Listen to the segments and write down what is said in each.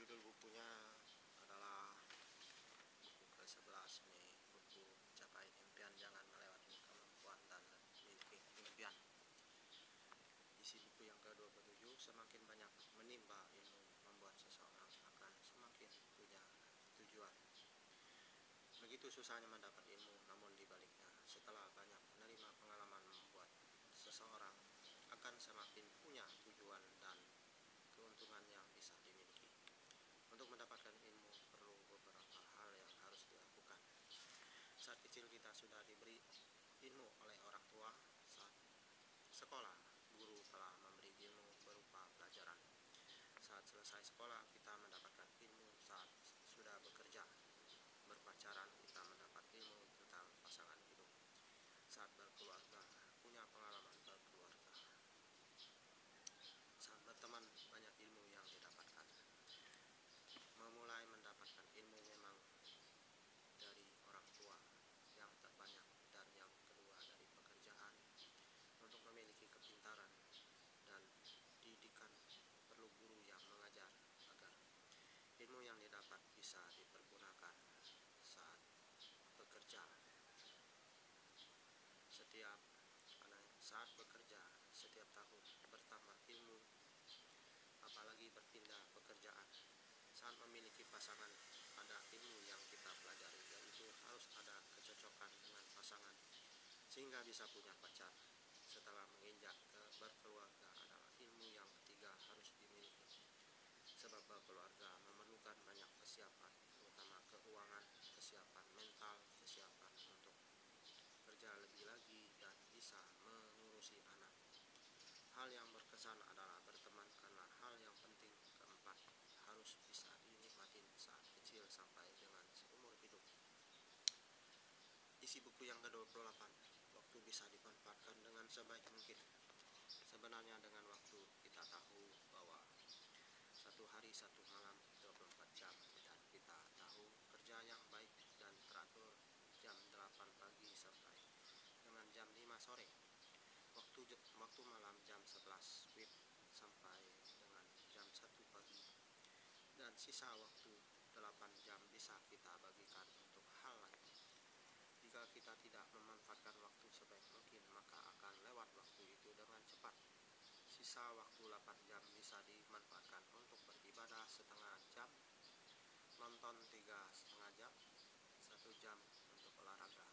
Judul bukunya adalah buku ke-11 ini, buku Capai Impian, Jangan Melewati Kemampuan dan Miliki Impian. Isi buku yang ke-27, semakin banyak menimba ilmu membuat seseorang akan semakin punya tujuan. Begitu susahnya mendapat ilmu, namun dibaliknya, setelah banyak menerima pengalaman membuat seseorang akan semakin punya tujuan dan keuntungan yang bisa dimiliki. Untuk mendapatkan ilmu perlu beberapa hal yang harus dilakukan. Saat kecil kita sudah diberi ilmu oleh orang tua. Saat sekolah, guru telah memberi ilmu berupa pelajaran. Saat selesai sekolah, kita mendapatkan ilmu. Saat sudah bekerja, berpacaran, kita mendapat ilmu tentang pasangan hidup. Saat berkeluarga, punya pengalaman berkeluarga. Saat berteman, banyak ilmu yang didapatkan. Memulai mendapatkan ilmu memang dari orang tua yang terbanyak, dan yang kedua dari pekerjaan. Untuk memiliki kepintaran dan didikan perlu guru yang mengajar agar ilmu yang didapat bisa dipergunakan saat bekerja. Saat bekerja, setiap tahun bertambah ilmu, apalagi berpindah pekerjaan. Saat memiliki pasangan, ada ilmu yang kita pelajari, yaitu harus ada kecocokan dengan pasangan sehingga bisa punya pacar. Setelah menginjak ke berkeluarga, adalah ilmu yang ketiga harus dimiliki, sebab berkeluarga memerlukan banyak kesiapan, terutama keuangan, kesiapan mental, kesiapan untuk kerja lebih lagi, dan bisa mengurusi anak. Hal yang berkesan adalah berteman, karena hal yang penting keempat harus bisa dinikmatin saat kecil sampai dengan seumur hidup. Isi buku yang ke-28, waktu bisa dimanfaatkan dengan sebaik mungkin. Sebenarnya dengan waktu kita tahu bahwa satu hari satu malam 24 jam, dan kita tahu kerja yang baik dan teratur jam 8 pagi sampai dengan jam 5 sore. Waktu malam jam 11 WIB sampai dengan jam 1 pagi. Dan sisa waktu 8 jam bisa kita bagikan untuk hal lain. Jika kita tidak memanfaatkan waktu sebaik mungkin, maka akan lewat waktu itu dengan cepat. Sisa waktu 8 jam bisa dimanfaatkan untuk beribadah setengah jam, nonton 3,5 jam, 1 jam untuk olahraga,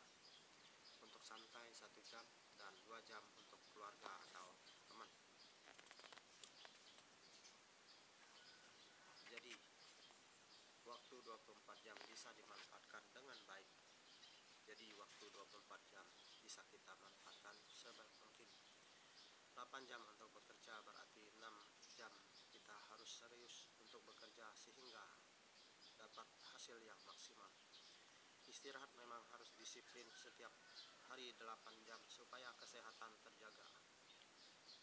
untuk santai 1 jam, dan 2 jam untuk keluarga atau teman. Jadi, waktu 24 jam bisa dimanfaatkan dengan baik. Jadi, waktu 24 jam bisa kita manfaatkan sebaik mungkin. 8 jam untuk bekerja berarti 6 jam kita harus serius untuk bekerja sehingga dapat hasil yang maksimal. Istirahat memang harus disiplin setiap hari 8 jam supaya kesehatan terjaga.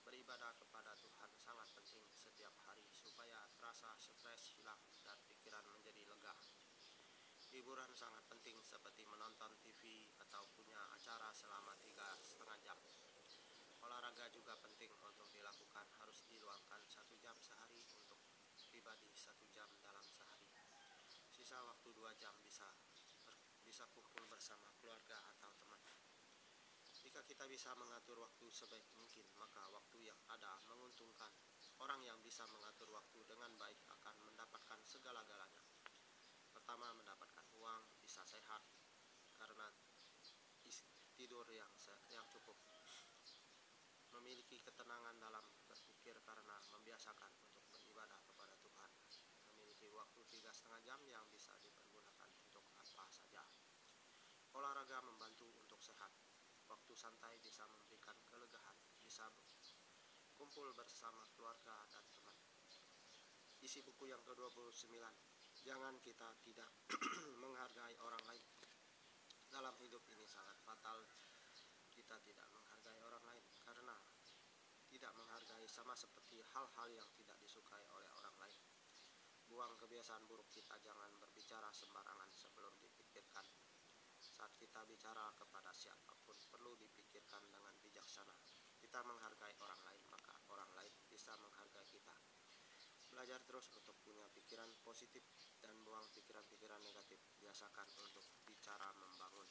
Beribadah kepada Tuhan sangat penting setiap hari supaya terasa stres hilang dan pikiran menjadi lega. Hiburan sangat penting seperti menonton TV atau punya acara selama 3,5 jam. Olahraga juga penting untuk dilakukan, harus diluangkan 1 jam sehari untuk pribadi, 1 jam dalam sehari. Sisa waktu 2 jam bisa kumpul bersama keluarga atau teman. Jika kita bisa mengatur waktu sebaik mungkin, maka waktu yang ada menguntungkan. Orang yang bisa mengatur waktu dengan baik akan mendapatkan segala-galanya. Pertama, mendapatkan uang, bisa sehat karena tidur yang cukup, memiliki ketenangan dalam berpikir karena membiasakan untuk beribadah kepada Tuhan, memiliki waktu 3,5 jam yang bisa dipergunakan untuk apa saja. Olahraga membantu untuk sehat. Waktu santai bisa memberikan kelegaan, bisa kumpul bersama keluarga dan teman. Isi buku yang ke-29, jangan kita tidak menghargai orang lain. Dalam hidup ini sangat fatal kita tidak menghargai orang lain, karena tidak menghargai sama seperti hal-hal yang tidak disukai oleh orang lain. Buang kebiasaan buruk kita, jangan berbicara sembarangan sebelum dipikirkan. Saat kita bicara kepada siapapun perlu dipikirkan dengan bijaksana. Kita menghargai orang lain, maka orang lain bisa menghargai kita. Belajar terus untuk punya pikiran positif dan buang pikiran-pikiran negatif. Biasakan untuk bicara membangun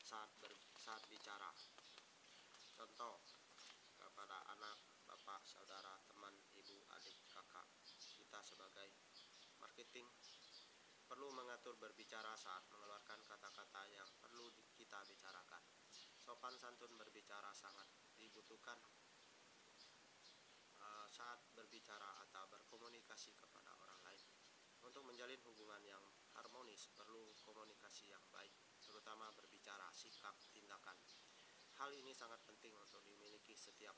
saat bicara. Contoh kepada anak, bapak, saudara, teman, ibu, adik, kakak. Kita sebagai marketing perlu mengatur berbicara saat mengeluarkan kata-kata yang perlu kita bicarakan. Sopan santun berbicara sangat dibutuhkan saat berbicara atau berkomunikasi kepada orang lain. Untuk menjalin hubungan yang harmonis perlu komunikasi yang baik, terutama berbicara, sikap, tindakan. Hal ini sangat penting untuk dimiliki setiap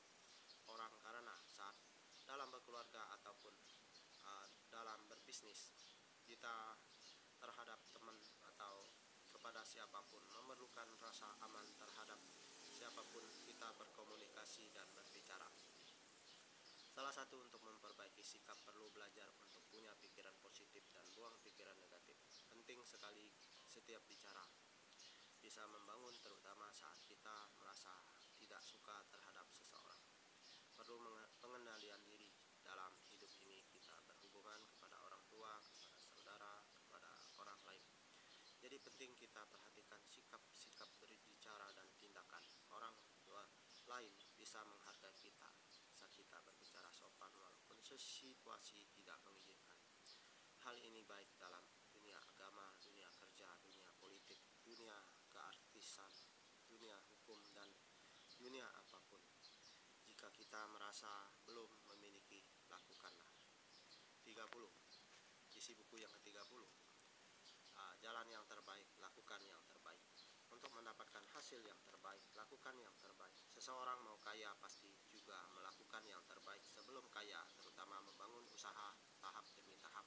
orang karena saat dalam berkeluarga ataupun dalam berbisnis, kita terhadap teman atau kepada siapapun memerlukan rasa aman terhadap siapapun kita berkomunikasi dan berbicara. Salah satu untuk memperbaiki sikap perlu belajar untuk punya pikiran positif dan buang pikiran negatif. Penting sekali setiap bicara bisa membangun, terutama saat kita merasa tidak suka terhadap seseorang. Perlu pengendalian diri dalam hidup ini. Kita berhubungan kepada orang tua, kepada saudara, kepada orang lain. Jadi penting kita perhatikan sikap-sikap berbicara dan tindakan. Orang tua lain bisa menghargai kita saat kita berbicara sopan walaupun situasi tidak mengizinkan. Hal ini baik dalam dunia agama, dunia kerja, dunia politik, dunia keartisan, dunia hukum, dan dunia apapun. Jika kita merasa belum memiliki, lakukanlah. 30. Isi buku yang ke-30. Jalan yang terbaik, lakukan yang terbaik. Untuk mendapatkan hasil yang terbaik, lakukan yang terbaik. Seseorang mau kaya pasti juga melakukan yang terbaik sebelum kaya, terutama membangun usaha tahap demi tahap.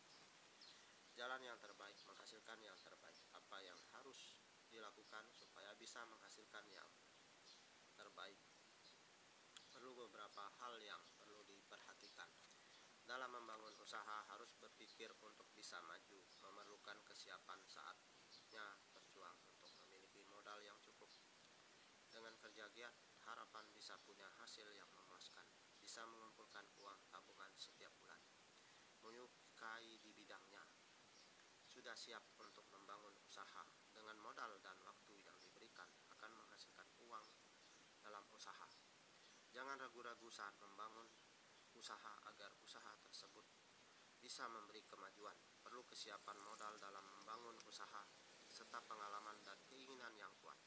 Jalan yang terbaik menghasilkan yang terbaik. Apa yang harus dilakukan supaya bisa menghasilkan yang terbaik? Perlu beberapa hal yang perlu diperhatikan. Dalam membangun usaha harus berpikir untuk bisa maju, memerlukan kesiapan saatnya berjuang untuk memiliki modal yang cukup. Dengan kerja giat, harapan bisa punya hasil yang memuaskan, bisa mengumpulkan uang tabungan setiap bulan, menyukai di bidangnya, sudah siap untuk membangun usaha. Dengan modal dan waktu yang diberikan akan menghasilkan uang dalam usaha. Jangan ragu-ragu saat membangun usaha agar usaha tersebut bisa memberi kemajuan. Perlu kesiapan modal dalam membangun usaha serta pengalaman dan keinginan yang kuat.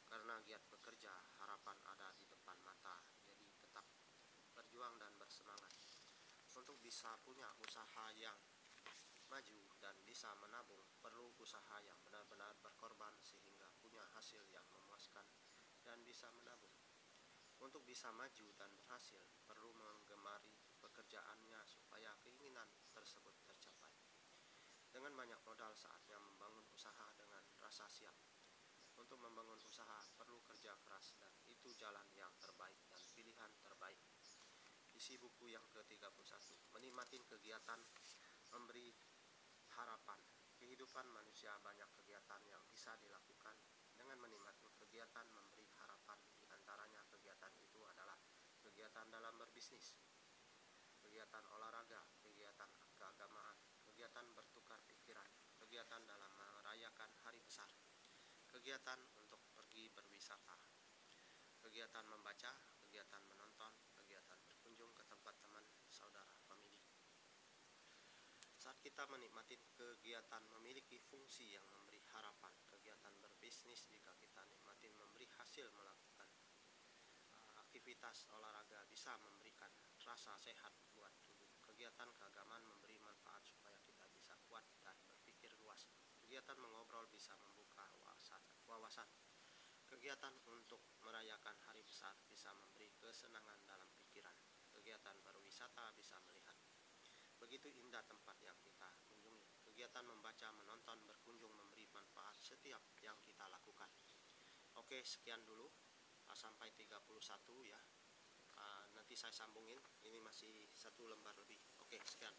Karena giat bekerja, harapan ada di depan mata. Jadi tetap berjuang dan bersemangat. Untuk bisa punya usaha yang maju dan bisa menabung, perlu usaha yang benar-benar berkorban sehingga punya hasil yang memuaskan dan bisa menabung. Untuk bisa maju dan berhasil, perlu menggemari pekerjaannya supaya keinginan tersebut tercapai. Dengan banyak modal, saatnya membangun usaha dengan rasa siap. Untuk membangun usaha perlu kerja keras dan itu jalan yang terbaik dan pilihan terbaik. Isi buku yang ke-31. Menikmati kegiatan memberi harapan. Kehidupan manusia banyak kegiatan yang bisa dilakukan dengan menikmati kegiatan memberi harapan. Di antaranya kegiatan itu adalah kegiatan dalam berbisnis, kegiatan olahraga, kegiatan keagamaan, kegiatan bertukar pikiran, kegiatan dalam merayakan hari besar, kegiatan untuk pergi berwisata, kegiatan membaca, kegiatan menonton, kegiatan berkunjung ke tempat teman, saudara, famili. Saat kita menikmati kegiatan memiliki fungsi yang memberi harapan. Kegiatan berbisnis jika kita nikmati memberi hasil. Melakukan aktivitas olahraga bisa memberikan rasa sehat buat tubuh. Kegiatan keagamaan memberi manfaat supaya kita bisa kuat dan berpikir luas. Kegiatan mengobrol bisa membuka wawasan. Kegiatan untuk merayakan hari besar bisa memberi kesenangan dalam pikiran. Kegiatan berwisata bisa melihat begitu indah tempat yang kita kunjungi. Kegiatan membaca, menonton, berkunjung memberi manfaat setiap yang kita lakukan. Oke, sekian dulu. Sampai 31 ya. Nanti saya sambungin. Ini masih 1 lembar lebih. Oke, sekian.